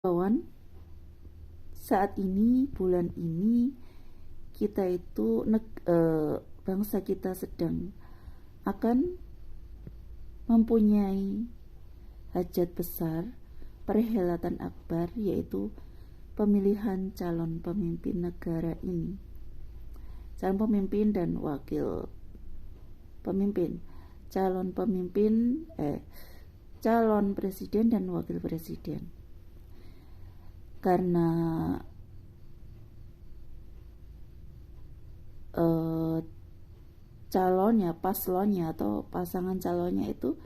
Kawan, saat ini, bulan ini, kita itu bangsa kita sedang akan mempunyai hajat besar, perhelatan akbar, yaitu pemilihan calon pemimpin negara ini, calon pemimpin dan wakil pemimpin, calon pemimpin, calon presiden dan wakil presiden. Karena calonnya, paslonnya atau pasangan calonnya itu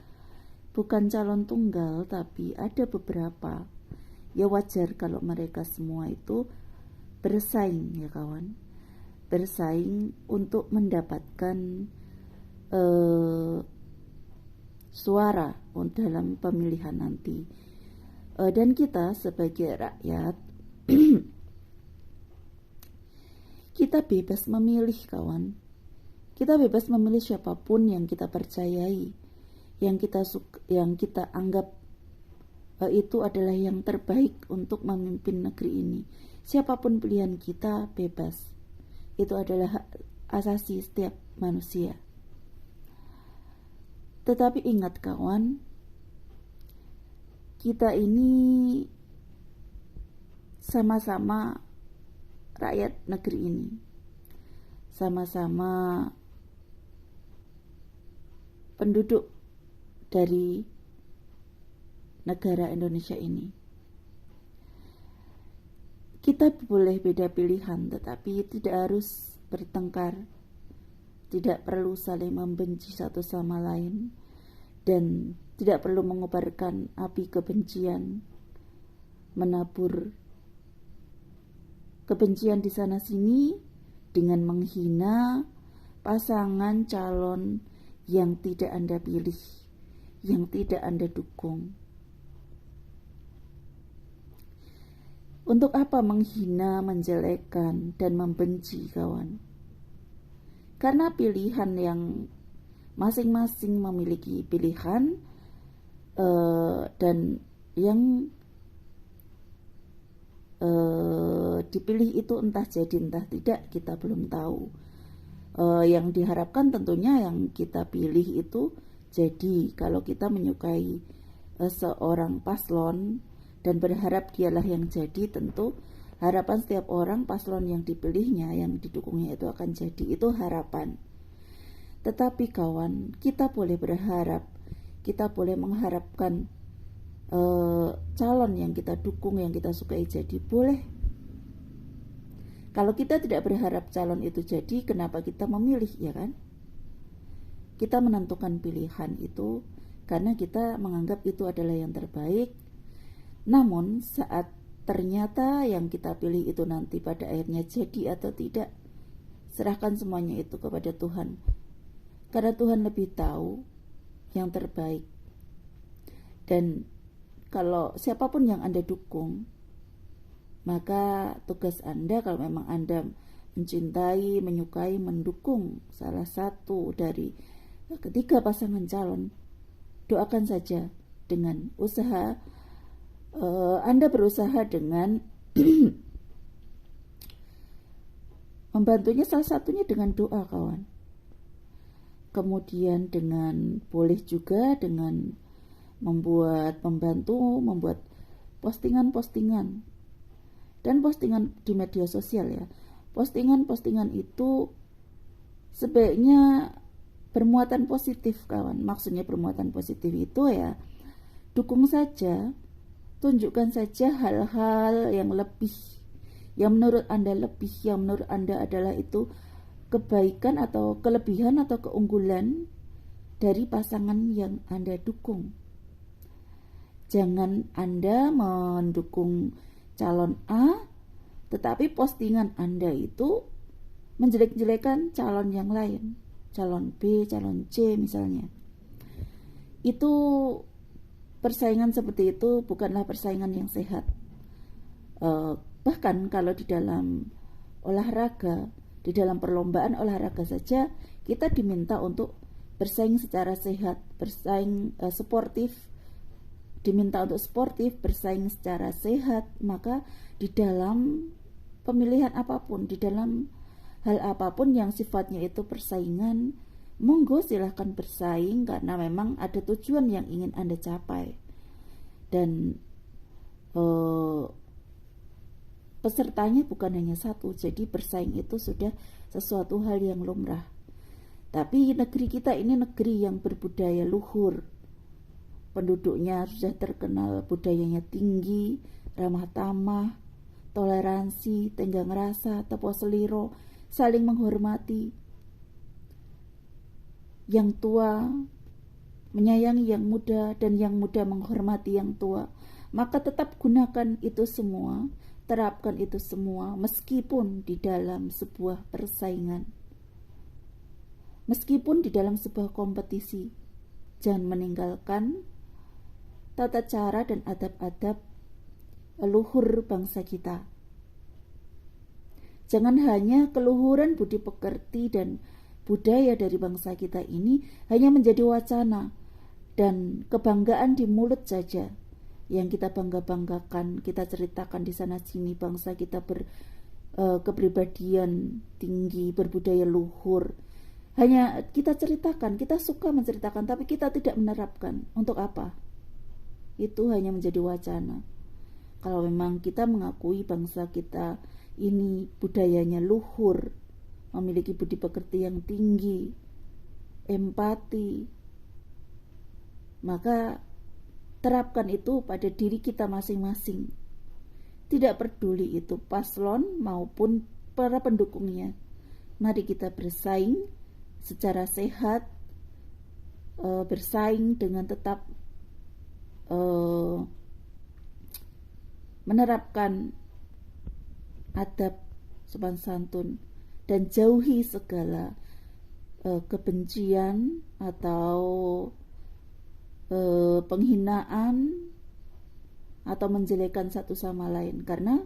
bukan calon tunggal, tapi ada beberapa. Ya wajar kalau mereka semua itu bersaing, ya kawan, bersaing untuk mendapatkan suara dalam pemilihan nanti. Dan kita sebagai rakyat kita bebas memilih, kawan. Kita bebas memilih siapapun yang kita percayai, yang kita anggap itu adalah yang terbaik untuk memimpin negeri ini. Siapapun pilihan kita bebas. Itu adalah hak asasi setiap manusia. Tetapi ingat, kawan, kita ini sama-sama rakyat negeri ini, sama-sama penduduk dari negara Indonesia ini. Kita boleh beda pilihan, tetapi tidak harus bertengkar, tidak perlu saling membenci satu sama lain, dan tidak perlu mengobarkan api kebencian, menabur kebencian di sana sini dengan menghina pasangan calon yang tidak Anda pilih, yang tidak Anda dukung. Untuk apa menghina, menjelekkan, dan membenci, kawan? Karena pilihan yang masing-masing memiliki pilihan, dan yang dipilih itu entah jadi entah tidak, kita belum tahu. Yang diharapkan tentunya yang kita pilih itu jadi. Kalau kita menyukai seorang paslon dan berharap dialah yang jadi, tentu harapan setiap orang paslon yang dipilihnya, yang didukungnya itu akan jadi. Itu harapan. Tetapi kawan, kita boleh berharap, kita boleh mengharapkan calon yang kita dukung, yang kita sukai jadi, boleh. Kalau kita tidak berharap calon itu jadi, kenapa kita memilih, ya kan? Kita menentukan pilihan itu karena kita menganggap itu adalah yang terbaik. Namun saat ternyata yang kita pilih itu nanti pada akhirnya jadi atau tidak, serahkan semuanya itu kepada Tuhan. Karena Tuhan lebih tahu yang terbaik. Dan kalau siapapun yang Anda dukung, maka tugas Anda, kalau memang Anda mencintai, menyukai, mendukung salah satu dari ketiga pasangan calon, doakan saja dengan usaha. Anda berusaha dengan membantunya, salah satunya dengan doa, kawan. Kemudian boleh juga dengan membuat postingan-postingan dan postingan di media sosial, ya. Postingan-postingan itu sebaiknya bermuatan positif, kawan. Maksudnya bermuatan positif itu ya, dukung saja, tunjukkan saja hal-hal yang lebih, yang menurut Anda lebih, yang menurut Anda adalah itu kebaikan atau kelebihan atau keunggulan dari pasangan yang Anda dukung. Jangan Anda mendukung calon A, tetapi postingan Anda itu menjelek-jelekan calon yang lain, calon B, calon C misalnya. Itu persaingan seperti itu bukanlah persaingan yang sehat. Bahkan kalau di dalam olahraga, di dalam perlombaan olahraga saja, kita diminta untuk bersaing secara sehat, bersaing sportif, diminta untuk sportif, bersaing secara sehat, maka di dalam pemilihan apapun, di dalam hal apapun yang sifatnya itu persaingan, monggo silahkan bersaing karena memang ada tujuan yang ingin Anda capai. Dan pesertanya bukan hanya satu, jadi bersaing itu sudah sesuatu hal yang lumrah. Tapi negeri kita ini negeri yang berbudaya luhur, penduduknya sudah terkenal budayanya tinggi, ramah tamah, toleransi, tenggang rasa, tepo seliro, saling menghormati, yang tua menyayangi yang muda dan yang muda menghormati yang tua. Maka tetap gunakan itu semua, terapkan itu semua meskipun di dalam sebuah persaingan, meskipun di dalam sebuah kompetisi. Jangan meninggalkan tata cara dan adab-adab leluhur bangsa kita. Jangan hanya keluhuran budi pekerti dan budaya dari bangsa kita ini hanya menjadi wacana dan kebanggaan di mulut saja, yang kita bangga-banggakan, kita ceritakan di sana sini bangsa kita kepribadian tinggi, berbudaya luhur. Hanya kita ceritakan, kita suka menceritakan, tapi kita tidak menerapkan. Untuk apa? Itu hanya menjadi wacana. Kalau memang kita mengakui bangsa kita ini budayanya luhur, memiliki budi pekerti yang tinggi, empati, maka terapkan itu pada diri kita masing-masing. Tidak peduli itu paslon maupun para pendukungnya. Mari kita bersaing secara sehat, bersaing dengan tetap menerapkan adab sopan santun dan jauhi segala kebencian atau penghinaan atau menjelekan satu sama lain. Karena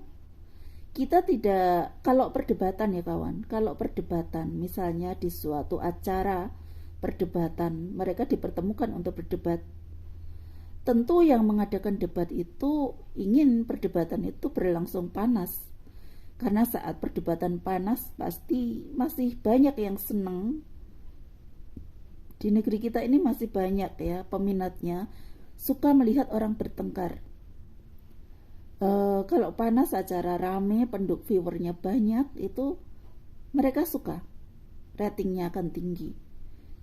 kita tidak, kalau perdebatan ya kawan, kalau perdebatan misalnya di suatu acara perdebatan, mereka dipertemukan untuk berdebat, tentu yang mengadakan debat itu ingin perdebatan itu berlangsung panas. Karena saat perdebatan panas pasti masih banyak yang senang. Di negeri kita ini masih banyak ya peminatnya, suka melihat orang bertengkar. Kalau panas, acara rame, penduduk viewernya banyak, itu mereka suka, ratingnya akan tinggi.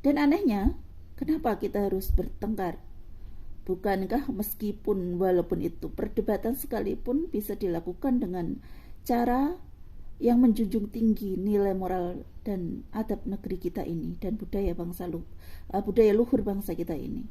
Dan anehnya, kenapa kita harus bertengkar? Bukankah meskipun walaupun itu perdebatan sekalipun bisa dilakukan dengan cara yang menjunjung tinggi nilai moral dan adab negeri kita ini dan budaya luhur bangsa kita ini.